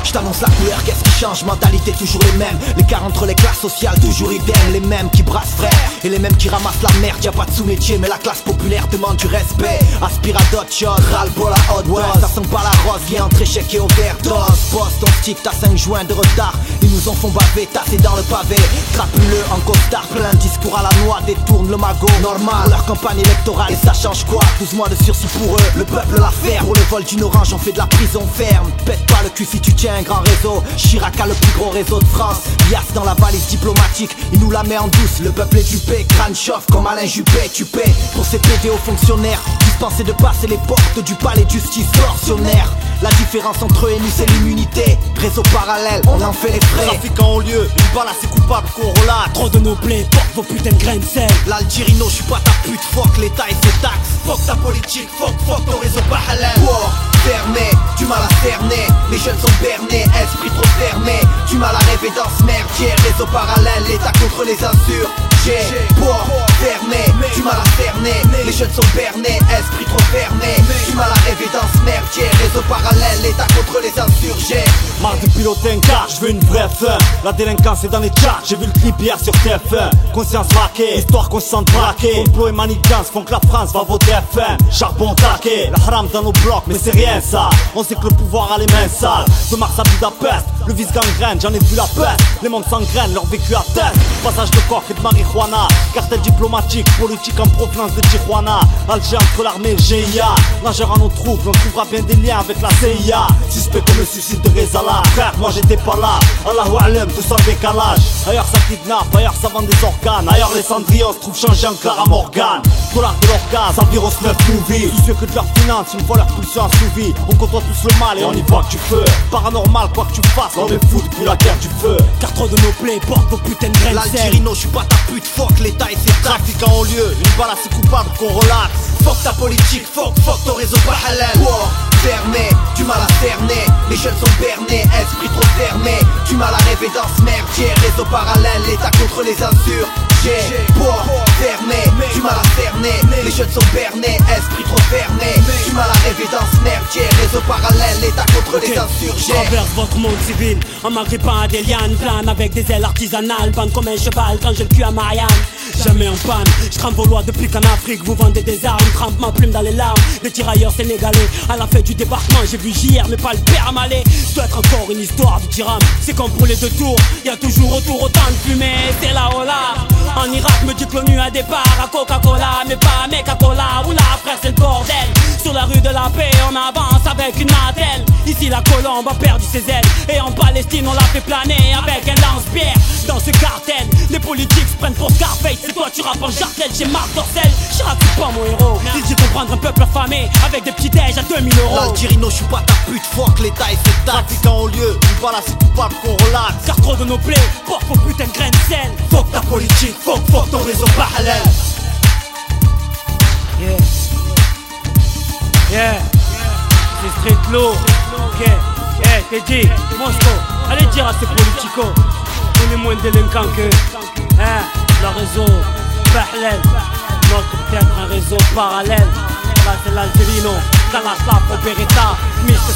Je t'annonce la couleur, qu'est-ce qui change? Mentalité toujours les mêmes. L'écart entre les classes sociales toujours idem. Les mêmes qui brassent frère et les mêmes qui ramassent la merde. Y'a pas de sous-métier mais la classe populaire demande du respect. Aspire à d'autres choses, ras-le-bol à haute dose. Ça sent pas la rose, viens entre échec et overdose. Boss ton stick, t'as 5 joints de retard. Ils nous en font baver, tasser dans le pavé. Trappe-le en costard, plein de discours à la noix. Détourne le magot, normal pour leur campagne électorale. Et ça change quoi? 12 mois de sursis pour eux, le peuple l'affaire. Pour le vol d'une orange on fait de la prison ferme. Pète pas le cul si tu tiens un grand réseau. Chirac a le plus gros réseau de France. Yass dans la valise diplomatique, il nous la met en douce. Le peuple est dupé, crâne chauffe comme Alain Juppé. Tu paies pour ces PD aux fonctionnaires dispensés de passer les portes du palais de justice tortionnaire. La différence entre eux et nous c'est l'immunité. Réseau parallèle, on en fait les frais. Trafiquant au lieu, une balle assez coupable qu'on relate. Trop de nos plaies, porte vos putains de graines de sel. L'Algérino, je suis pas ta pute, fuck l'État et ses taxes. Fuck ta politique, fuck ton réseau pas halal. Wow, fermé, du mal à cerner. Les jeunes sont bernés, esprit trop fermé. Du mal à rêver dans ce merdier. Réseau parallèle, l'État contre les insurgés. Wow, fermé, du mal à cerner. Les jeunes sont bernés, esprit trop fermé. Du mal à rêver dans ce merdier. Réseau parallèle, l'État contre les insurgés. Marre de piloter un car, je veux une vraie fin. La délinquance est dans les charts, j'ai vu le clip hier sur TF1. Conscience braquée, histoire qu'on se sente braqué. Complot et manigance font que la France va voter FN. Charbon taqué, la haram dans nos blocs, mais c'est rien ça. On sait que le pouvoir a les mains sales. De Mars à Budapest, le vice gangrène, j'en ai vu la peste. Les mondes s'engrainent, leur vécu atteste. Passage de coque et de marijuana. Cartel diplomatique, politique en provenance de Tijuana. Alger entre l'armée et le GIA. Nageur en nos troupes, on trouvera bien des liens avec la CIA. Suspect comme le suicide de Rezala. Frère, moi j'étais pas là. Allahu Alam, tout sans décalage. Ailleurs ça kidnappe, ailleurs ça vend des organes. Ailleurs les cendrillons se trouvent changés en Clara Morgan. Dollar de l'organe, ça virus 9 movie. Tous ceux que de leur finance, une fois leur pulsion assouvie. On côtoie tous le mal et on y voit que tu fais. Paranormal, quoi que tu fasses, on est fou depuis la guerre du feu. Car trop de nos plaies portent vos putains de graines de sel. L'Algérino, je suis pas ta pute, fuck l'État et ses taxes. Trafiquant au lieu, une balle assez coupable qu'on relaxe. Fuck ta politique, fuck ton réseau pas halal. Wow, fermé, du mal à cerner. Les jeunes sont bernés, esprit trop fermé. Du mal à rêver dans ce merdier. Réseau parallèle, l'État contre les insurgés. Wow, fermé, du mal à cerner. Les jeunes sont bernés, esprit trop fermé. Du mal à rêver dans ce merdier. Réseau parallèle, l'État contre les insurgés. Traverse votre monde civil en m'agrippant à des lianes. Plane avec des ailes artisanales. Bande comme un cheval quand j'ai le cul à Marianne. Jamais en panne, je trempe vos lois depuis qu'en Afrique vous vendez des armes. Trempe ma plume dans les larmes des tirailleurs sénégalais. À la fête du débarquement j'ai vu JR mais pas le père Malais. Doit être encore une histoire de Tiram. C'est comme pour les deux tours, y'a toujours autour autant de fumée. C'est la hola. En Irak me dit que l'ONU a départ à Coca-Cola. Mais pas à Meca-Cola. Oula frère c'est le bordel. Sur la rue de la paix on avance avec une attelle. Ici la colombe a perdu ses ailes. Et en Palestine on l'a fait planer avec un lance-pierre. Dans ce cartel, les politiques se prennent pour Scarface. Et toi tu rappes en jartel chez Marc Dorcel. Chirac c'est pas mon héros. Il dit comprendre un peuple affamé avec des petits déj à 2000 €. L'Algérino, je suis pas ta pute, fuck l'État et ses taxes. Trafiquant au lieu, une balle assez coupable qu'on relaxe. Car trop de nos plaies portent vos putains de graines de sel. Fuck ta politique, fuck ton réseau pas halal. Yeah. Yeah. C'est street low. Ok. Eh, t'es dit, Mosco, allez dire à ces politicos, on est moins délinquants que hein, le réseau parallèle. Donc peut-être un réseau parallèle. Là c'est l'Algérino, Kalaslav, Beretta, Mr.